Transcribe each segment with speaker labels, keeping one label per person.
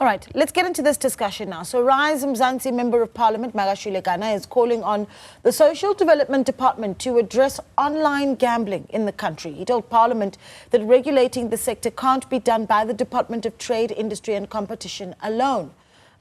Speaker 1: All right, let's get into this discussion now. So Rise Mzansi Member of Parliament, Makashule Gana, is calling on the Social Development Department to address online gambling in the country. He told Parliament that regulating the sector can't be done by the Department of Trade, Industry and Competition alone.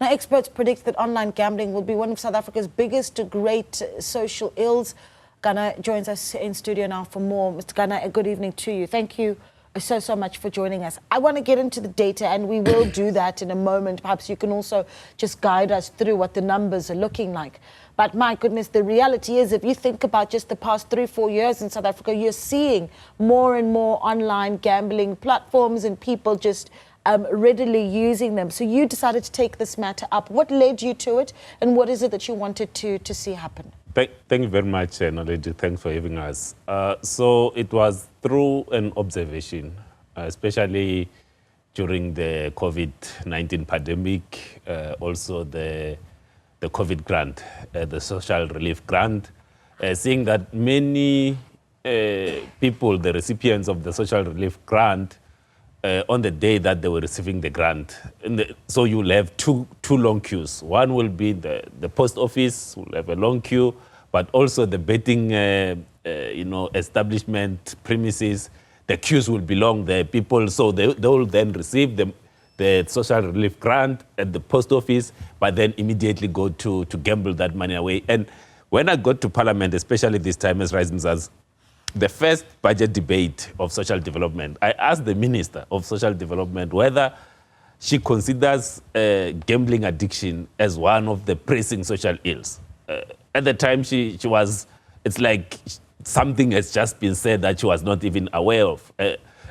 Speaker 1: Now, experts predict that online gambling will be one of South Africa's biggest great social ills. Gana joins us in studio now for more. Mr. Gana, a good evening to you. Thank you so much for joining us. I want to get into the data, and we will do that in a moment. Perhaps you can also just guide us through what the numbers are looking like. But my goodness, the reality is, if you think about just the past 3-4 years in South Africa, you're seeing more and more online gambling platforms and people just readily using them. So you decided to take this matter up. What led you to it, and what is it that you wanted to see happen?
Speaker 2: Thank you very much, Naledi. Thanks for having us. So it was through an observation, especially during the COVID-19 pandemic, also the COVID grant, the social relief grant, seeing that many people, the recipients of the social relief grant, on the day that they were receiving the grant. So you'll have two long queues. One will be the post office, will have a long queue, but also the betting establishment premises, the queues will be long there. People, so they will then receive the social relief grant at the post office, but then immediately go to gamble that money away. And when I got to Parliament, especially this time as Rise Mzansi, the first budget debate of social development, I asked the Minister of Social Development whether she considers gambling addiction as one of the pressing social ills. At the time, she was, it's like something has just been said that she was not even aware of.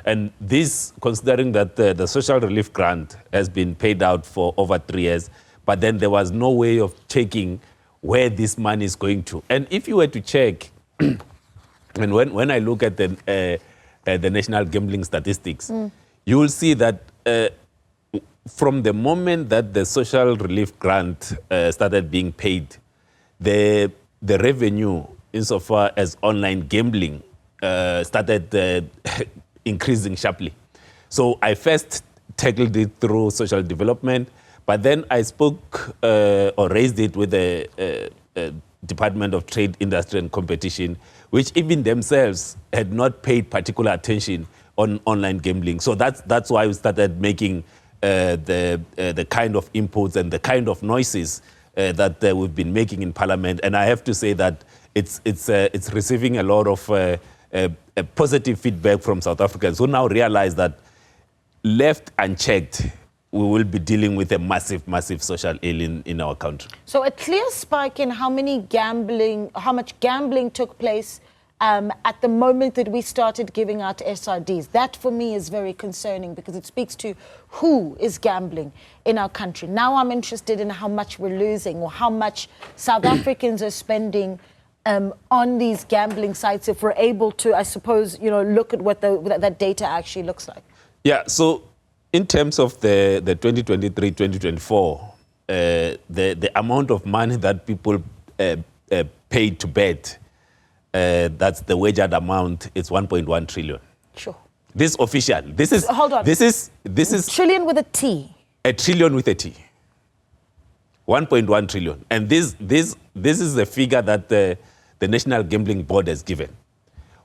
Speaker 2: And this, considering that the social relief grant has been paid out for over 3 years, but then there was no way of checking where this money is going to. And if you were to check, and when I look at the national gambling statistics, you will see that from the moment that the social relief grant started being paid, the revenue insofar as online gambling started increasing sharply. So I first tackled it through social development, but then I spoke or raised it with the Department of Trade, Industry and Competition, which even themselves had not paid particular attention on online gambling. So that's why we started making the kind of inputs and the kind of noises that we've been making in Parliament. And I have to say that it's receiving a lot of positive feedback from South Africans who now realize that left unchecked, we will be dealing with a massive social ill in our country. So
Speaker 1: a clear spike in how much gambling took place at the moment that we started giving out SRDs. That for me is very concerning because it speaks to who is gambling in our country. Now I'm interested in how much we're losing or how much South Africans are spending on these gambling sites, if we're able to, I suppose, look at what that data actually looks like.
Speaker 2: Yeah, so in terms of the 2023-2024, the amount of money that people paid to bet, that's the wagered amount, it's 1.1 trillion.
Speaker 1: Sure.
Speaker 2: This official. This is. Hold on. This is
Speaker 1: trillion with a T.
Speaker 2: A trillion with a T. 1.1 trillion, and this is the figure that the National Gambling Board has given.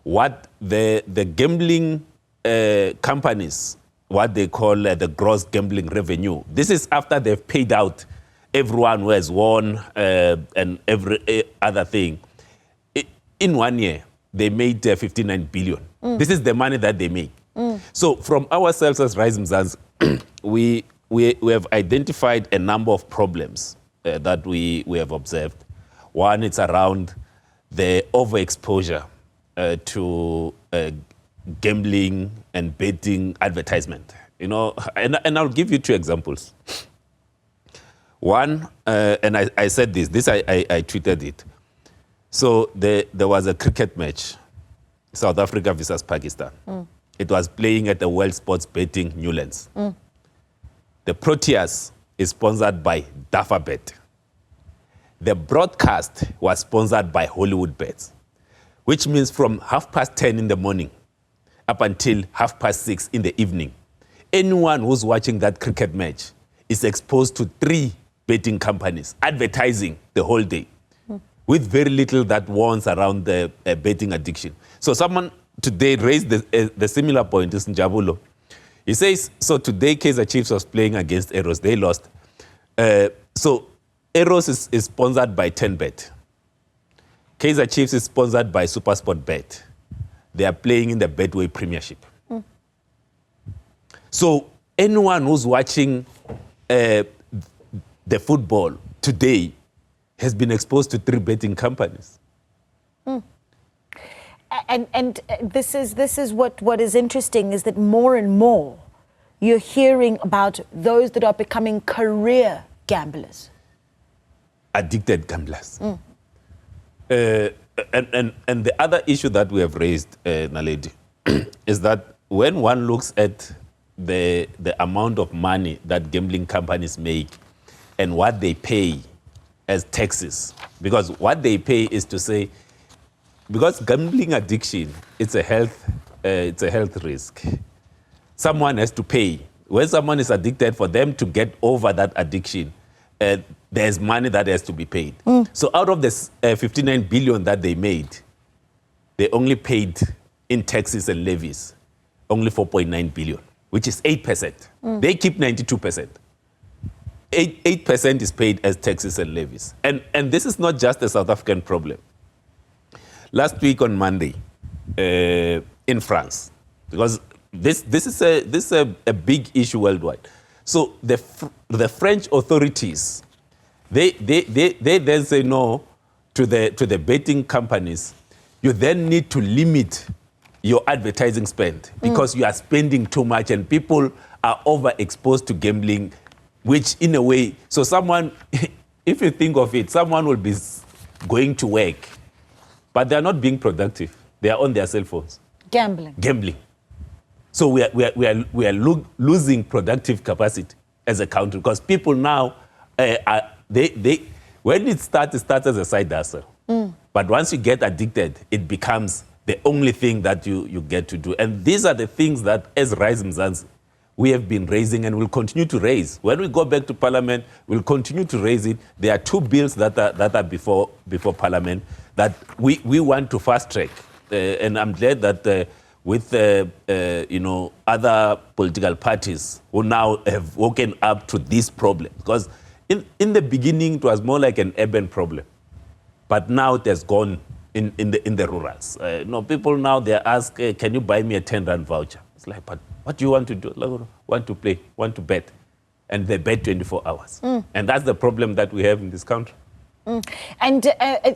Speaker 2: What the gambling companies, what they call the gross gambling revenue. This is after they've paid out everyone who has won and every other thing. In 1 year, they made 59 billion. This is the money that they make. So from ourselves as Rise Mzansi, we have identified a number of problems that we have observed. One, it's around the overexposure to gambling and betting advertisement. And I'll give you 2 examples. One, and I said this I tweeted it. So there was a cricket match, South Africa versus Pakistan. It was playing at the World Sports Betting Newlands. The Proteas is sponsored by DafaBet. The broadcast was sponsored by Hollywood Bets, which means from 10:30 in the morning up until 6:30 in the evening, anyone who's watching that cricket match is exposed to 3 betting companies advertising the whole day with very little that warns around the betting addiction. So someone today raised the similar point, is Njabulo. He says, so today Kaizer Chiefs was playing against Arrows. They lost. So Arrows is sponsored by 10Bet. Kaizer Chiefs is sponsored by SuperSport Bet. They are playing in the Betway Premiership. So anyone who's watching the football today has been exposed to 3 betting companies.
Speaker 1: And this is what is interesting, is that more and more you're hearing about those that are becoming career gamblers.
Speaker 2: Addicted gamblers. And the other issue that we have raised, Naledi, is that when one looks at the amount of money that gambling companies make and what they pay as taxes, because what they pay is to say, because gambling addiction, it's a health risk. Someone has to pay. When someone is addicted, for them to get over that addiction, there's money that has to be paid. So out of this 59 billion that they made, they only paid in taxes and levies only 4.9 billion, which is 8%. They keep 92%. 8% is paid as taxes and levies. And this is not just a South African problem. Last week on Monday, in France, because this is a big issue worldwide. So the French authorities, they then say no to the betting companies. You then need to limit your advertising spend because you are spending too much and people are overexposed to gambling, which in a way, so someone, if you think of it, someone will be going to work, but they are not being productive. They are on their cell phones. Gambling. So we are losing productive capacity as a country because people now, when it starts as a side hustle. But once you get addicted, it becomes the only thing that you get to do. And these are the things that, as Rise Mzansi, we have been raising and will continue to raise. When we go back to Parliament, we'll continue to raise it. There are 2 bills that are before Parliament that we want to fast track. And I'm glad that with other political parties who now have woken up to this problem. Because in the beginning, it was more like an urban problem. But now it has gone in the rurals. People now, they ask, can you buy me a 10 Rand voucher? It's like, but what do you want to do? Like, want to play, want to bet. And they bet 24 hours. And that's the problem that we have in this country.
Speaker 1: And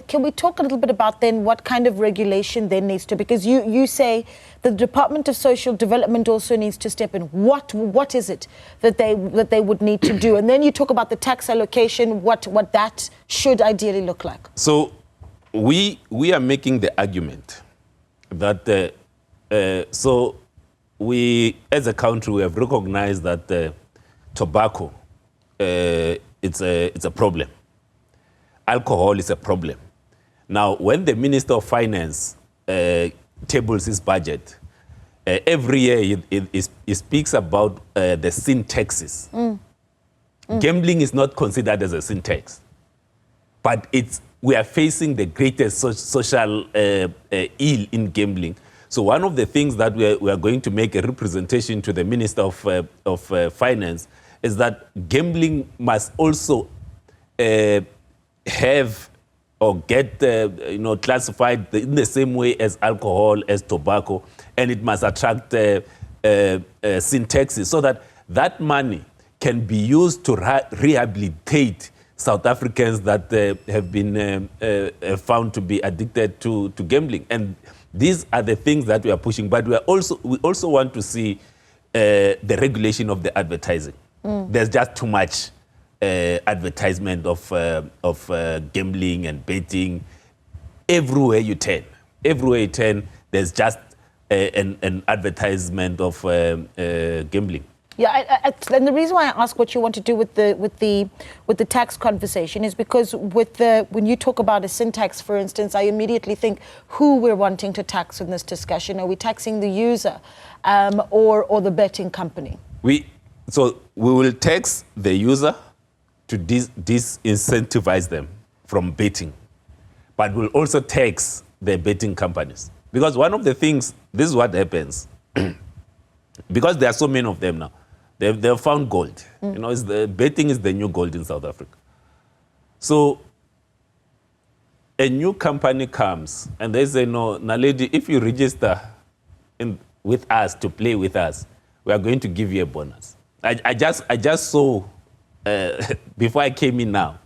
Speaker 1: can we talk a little bit about then what kind of regulation there needs to, because you say the Department of Social Development also needs to step in. What is it that they would need to do? And then you talk about the tax allocation, what that should ideally look like. So
Speaker 2: we are making the argument that so we, as a country, we have recognized that tobacco it's a problem. Alcohol is a problem. Now, when the Minister of Finance tables his budget, every year he speaks about the sin taxes. Gambling is not considered as a sin tax, but we are facing the greatest social ill in gambling. So one of the things that we are going to make a representation to the Minister of Finance is that gambling must also have or get classified in the same way as alcohol, as tobacco, and it must attract sin taxes so that money can be used to rehabilitate South Africans that have been found to be addicted to gambling. And these are the things that we are pushing. But we also want to see the regulation of the advertising. There's just too much advertisement of gambling and betting everywhere you turn. Everywhere you turn, there's just an advertisement of gambling.
Speaker 1: Yeah, and the reason why I ask what you want to do with the tax conversation is because when you talk about a sin tax, for instance, I immediately think who we're wanting to tax in this discussion. Are we taxing the user or the betting company?
Speaker 2: So we will tax the user to disincentivize them from betting, but we'll also tax the betting companies. Because one of the things, this is what happens, because there are so many of them now, they've found gold. You know, betting is the new gold in South Africa. So a new company comes and they say, no, Naledi, if you register with us to play with us, we are going to give you a bonus. I just saw, before I came in now,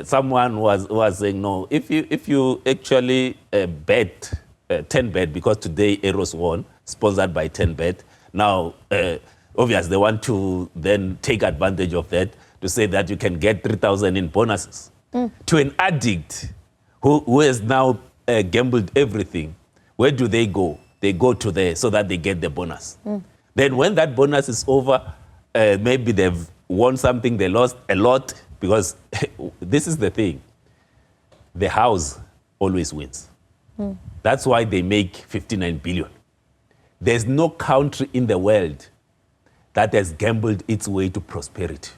Speaker 2: someone was saying, no, if you actually bet 10bet, because today Eros won, sponsored by 10bet. Now, obviously, they want to then take advantage of that to say that you can get 3,000 in bonuses. To an addict who has now gambled everything, where do they go? They go to there so that they get the bonus. Then when that bonus is over, maybe they've won something, they lost a lot, because this is the thing. The house always wins. That's why they make 59 billion. There's no country in the world that has gambled its way to prosperity.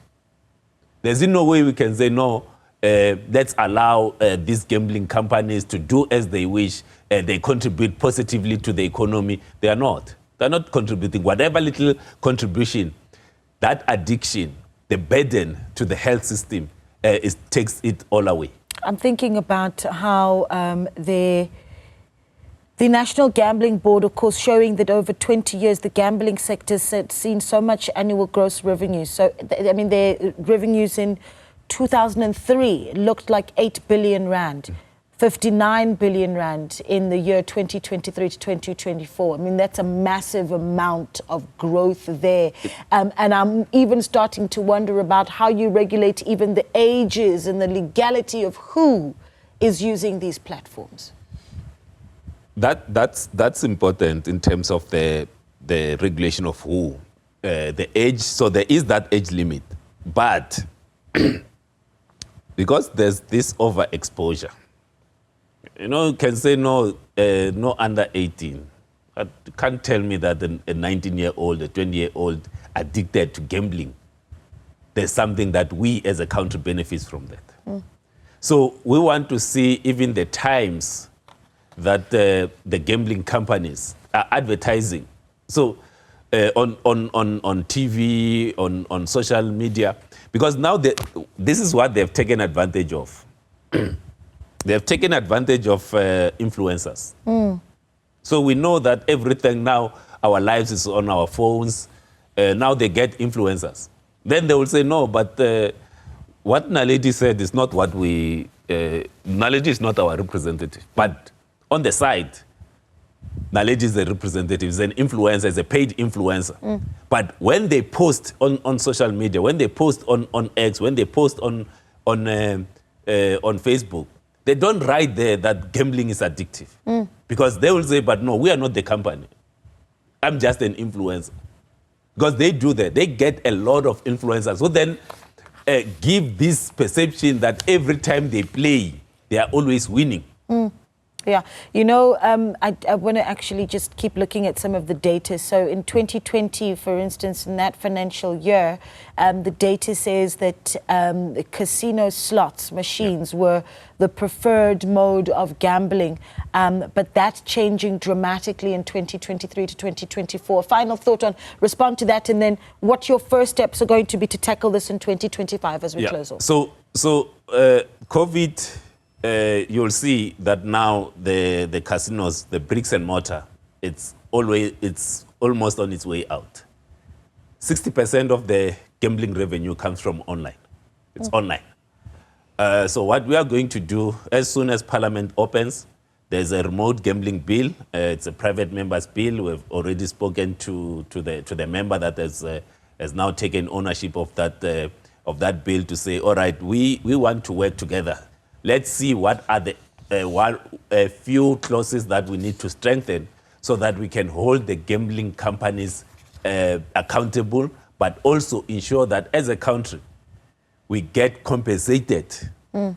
Speaker 2: There's no way we can say, no, let's allow these gambling companies to do as they wish. They contribute positively to the economy. They are not. They're not contributing. Whatever little contribution, that addiction, the burden to the health system, takes it all away.
Speaker 1: I'm thinking about how the National Gambling Board, of course, showing that over 20 years, the gambling sector has seen so much annual gross revenue. So, I mean, their revenues in 2003 looked like 8 billion rand, 59 billion rand in the year 2023 to 2024. I mean, that's a massive amount of growth there. And I'm even starting to wonder about how you regulate even the ages and the legality of who is using these platforms.
Speaker 2: That's important in terms of the regulation of who, the age. So there is that age limit, but because there's this overexposure, you know, you can say no, no under 18. But you can't tell me that a 19-year-old, a 20-year-old addicted to gambling, there's something that we as a country benefits from that. So we want to see even the times that the gambling companies are advertising. So on TV, on social media, because now this is what they've taken advantage of. They've taken advantage of influencers. So we know that everything now, our lives is on our phones. Now they get influencers. Then they will say, no, but what Naledi said is not what we... Naledi is not our representative. But on the side, Naledi is a representative, is an influencer, is a paid influencer. But when they post on social media, when they post on X, when they post on Facebook, they don't write there that gambling is addictive. Because they will say, but no, we are not the company. I'm just an influencer. Because they do that. They get a lot of influencers who then give this perception that every time they play, they are always winning.
Speaker 1: Yeah, you know, I want to actually just keep looking at some of the data. So in 2020, for instance, in that financial year, the data says that casino slots machines were the preferred mode of gambling, but that's changing dramatically in 2023 to 2024. Final thought on, respond to that, and then what your first steps are going to be to tackle this in 2025 as we close off.
Speaker 2: So COVID... you'll see that now the casinos, the bricks and mortar, it's almost on its way out. 60% of the gambling revenue comes from online. It's online. So what we are going to do, as soon as Parliament opens, there's a remote gambling bill. It's a private member's bill. We've already spoken to the member that has now taken ownership of that bill to say, all right, we want to work together. Let's see what are the few clauses that we need to strengthen so that we can hold the gambling companies accountable, but also ensure that as a country, we get compensated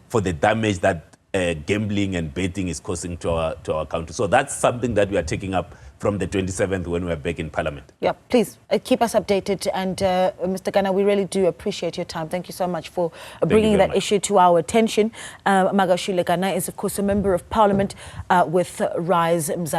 Speaker 2: for the damage that gambling and betting is causing to our country. So that's something that we are taking up from the 27th when we're back in Parliament.
Speaker 1: Yeah, please keep us updated. And Mr. Gana, we really do appreciate your time. Thank you so much for bringing that issue to our attention. Makashule Gana is, of course, a member of Parliament with Rise Mzansi.